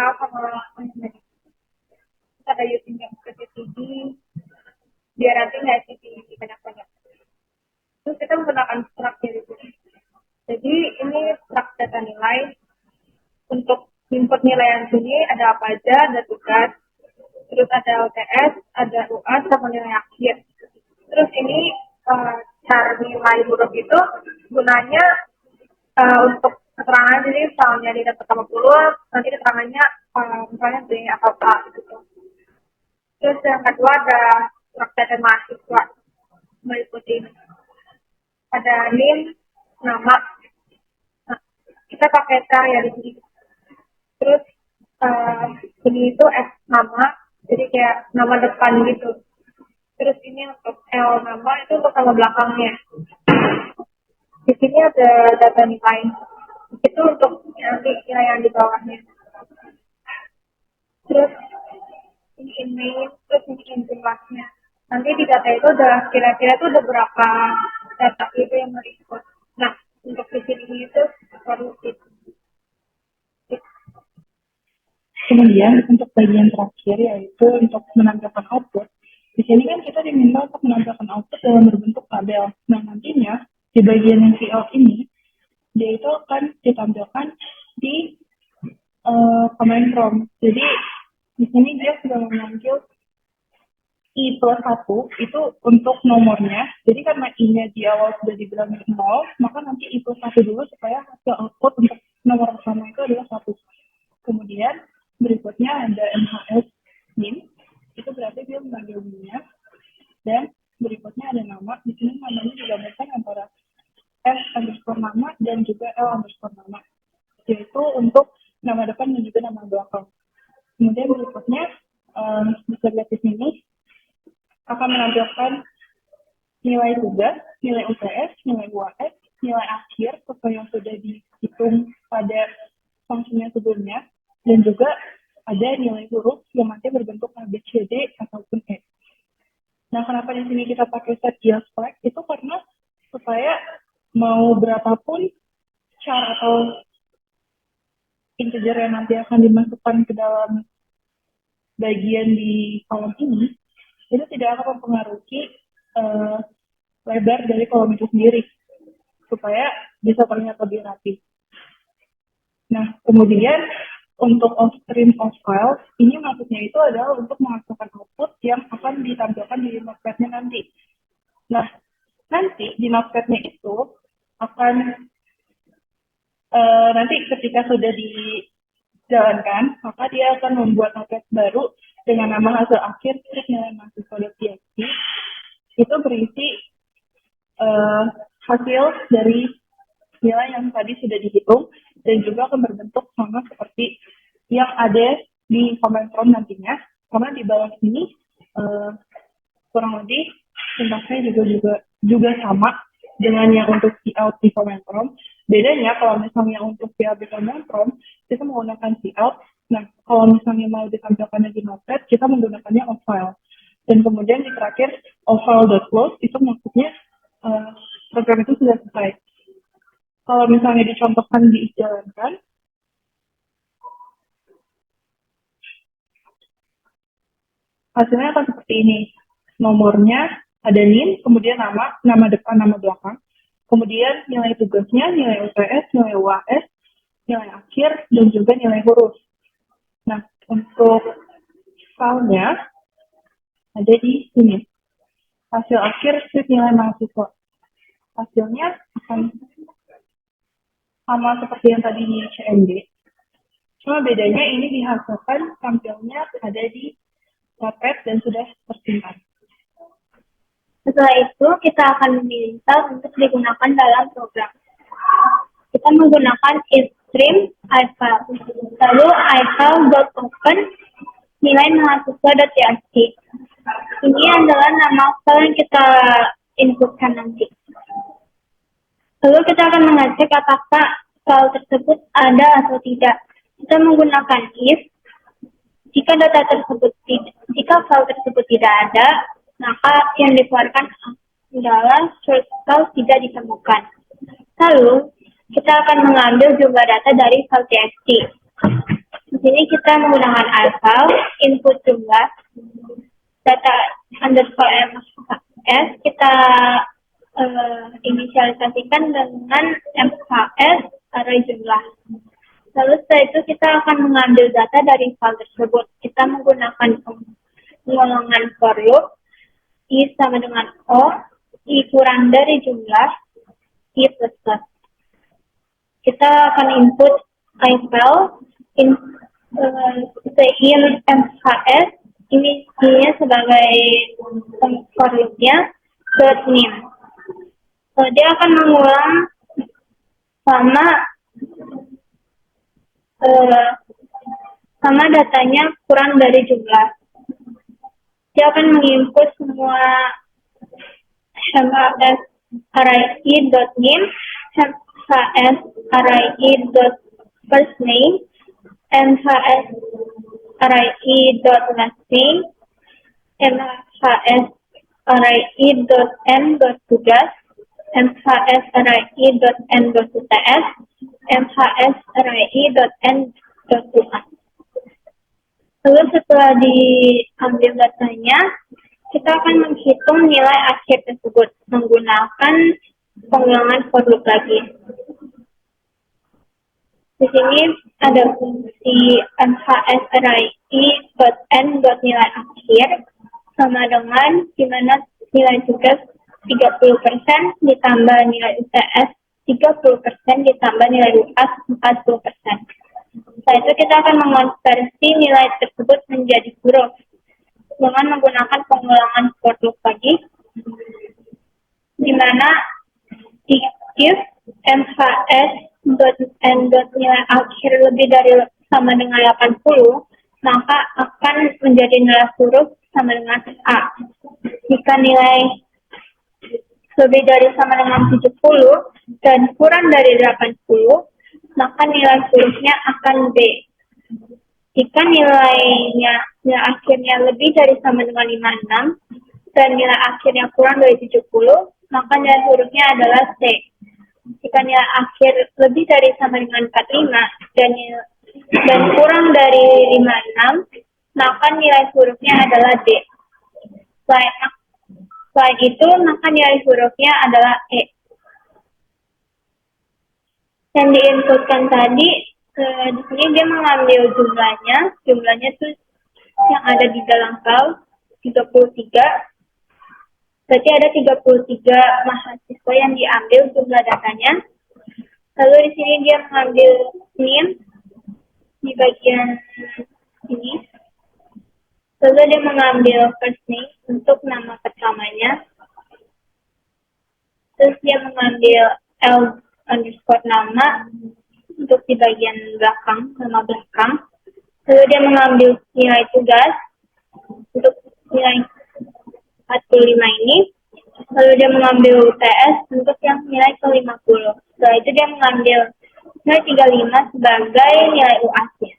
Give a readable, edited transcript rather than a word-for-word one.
kenal sama teman-teman. Terus ada using yang SCTV, biar nanti nggak SCTV banyak-banyak. Terus kita menggunakan structure itu. Jadi ini structure data nilai. Untuk input nilai yang sini ada apa aja, ada tugas, terus ada LTS, ada UAS, sama nilai akhir. Terus ini cara nilai huruf itu gunanya untuk keterangan, jadi misalnya di dapat 50, nanti keterangannya misalnya B atau A gitu. Terus yang kedua ada surat mahasiswa, meliputi ada NIM, nama. Nah, kita pakai tar ya di sini. Terus ini itu S nama, jadi kayak nama depan gitu. Terus ini untuk L nama itu untuk nama belakangnya. Di sini ada data nilai. Itu untuk nanti nilai yang di bawahnya. Terus ini email, terus ini jumlahnya. Nanti di data itu udah kira-kira itu udah berapa data itu yang berikut. Nah, untuk di sini itu baru itu. Kemudian untuk bagian terakhir yaitu untuk menampilkan output. Di sini kan kita diminta untuk menampilkan output dalam berbentuk tabel. Nah nantinya di bagian yang fill ini dia itu akan ditampilkan di command prompt. Jadi di sini dia sudah memanggil I plus 1 itu untuk nomornya. Jadi karena I-nya di awal sudah dibilang 0, maka nanti I plus 1 dulu supaya hasil output untuk nomor pertama itu adalah 1. Kemudian berikutnya ada MHS NIM, itu berarti dia memanggil NIM-nya. Dan berikutnya ada nama, di sini namanya digabungkan antara S underscore nama dan juga L underscore nama, yaitu untuk nama depan dan juga nama belakang. Kemudian berikutnya bisa lihat di sini akan menampilkan nilai tugas, nilai UTS, nilai UAS, nilai akhir sesuai yang sudah dihitung pada fungsinya sebelumnya, dan juga ada nilai huruf yang nanti berbentuk A, B, C, D ataupun E. Nah, kenapa di sini kita pakai set yield flag? Itu karena supaya mau berapapun char atau integer yang nanti akan dimasukkan ke dalam bagian di kolom ini, itu tidak akan mempengaruhi lebar dari kolom itu sendiri, supaya bisa terlihat lebih rapi. Nah, kemudian untuk off-stream off-file, ini maksudnya itu adalah untuk menghasilkan output yang akan ditampilkan di notepad-nya nanti. Nah, nanti di notepad-nya itu akan nanti ketika sudah dijalankan, maka dia akan membuat notepad baru dengan nama hasil akhir nilai mahasiswa.txt. Itu berisi hasil dari nilai yang tadi sudah dihitung dan juga akan berbentuk sama seperti yang ada di command prompt nantinya, karena di bawah ini kurang lebih sintaksnya juga sama dengan yang untuk cout di command prompt. Bedanya kalau misalnya untuk cout di command prompt kita menggunakan cout. Nah, kalau misalnya mau ditampilkan di notepad kita menggunakannya off-file. Dan kemudian di terakhir off-file.close itu maksudnya program itu sudah selesai. Kalau misalnya dicontohkan dijalankan, hasilnya akan seperti ini. Nomornya ada NIM, kemudian nama depan, nama belakang, kemudian nilai tugasnya, nilai UTS, nilai UAS, nilai akhir, dan juga nilai huruf. Nah, untuk filenya ada di sini. Hasil akhir strip nilai mahasiswa. Hasilnya akan sama seperti yang tadi di CMD. Cuma bedanya ini dihasilkan tampilnya ada di notepad dan sudah tersimpan. Setelah itu, kita akan meminta untuk digunakan dalam program. Kita menggunakan ifstream ifile. Lalu ifile.open nilai mahasiswa.txt. Ini adalah nama file yang kita inputkan nanti. Lalu kita akan mengecek apakah file tersebut ada atau tidak. Kita menggunakan if. Jika file tersebut tidak ada, maka yang dikeluarkan adalah source file tidak ditemukan. Lalu kita akan mengambil jumlah data dari file txt. sini kita menggunakan alfal, input jumlah, data underscore MHS kita inisialisasikan dengan MHS array jumlah. Lalu setelah itu kita akan mengambil data dari file tersebut. Kita menggunakan pengulangan for loop, I sama dengan O, I kurang dari jumlah, I plus plus. Kita akan input ifile, in MHS, ini sebagai for loop-nya, .name. Dia akan mengulang sama datanya kurang dari jumlah. Dia akan menginput semua MHS array i.name, MHS array i.first name, MHS array i.last name, MHS array i.n.tugas, MHS array i.n.ts, MHS array i.n.tugas. Lalu setelah diambil datanya, kita akan menghitung nilai akhir tersebut menggunakan pengulangan for loop lagi. Di sini ada fungsi MHS array i.n.nilai akhir sama dengan dimana nilai tugas 30% ditambah nilai UTS 30% ditambah nilai UAS 40%. Setelah itu kita akan mengonversi nilai tersebut menjadi huruf dengan menggunakan pengulangan for loop lagi, di mana if MHS.n.nilai akhir lebih dari sama dengan 80, maka akan menjadi nilai huruf sama dengan A. Jika nilai lebih dari sama dengan 70 dan kurang dari 80, maka nilai hurufnya akan B. Jika nilai akhirnya lebih dari sama dengan 56 dan nilai akhirnya kurang dari 70, maka nilai hurufnya adalah C. Jika nilai akhir lebih dari sama dengan 45 dan kurang dari 56, maka nilai hurufnya adalah D. Selain itu, maka nilai hurufnya adalah E. Yang diinputkan tadi, di sini dia mengambil jumlahnya itu yang ada di dalam file 33. Berarti ada 33 mahasiswa yang diambil jumlah datanya. Lalu di sini dia mengambil name di bagian ini. Lalu dia mengambil first name untuk nama pertamanya. Terus dia mengambil L_ nama untuk di bagian belakang, nama belakang. Lalu dia mengambil nilai tugas untuk nilai 45 ini. Lalu dia mengambil UTS untuk yang nilai ke-50. Setelah itu dia mengambil nilai 35 sebagai nilai UAS-nya.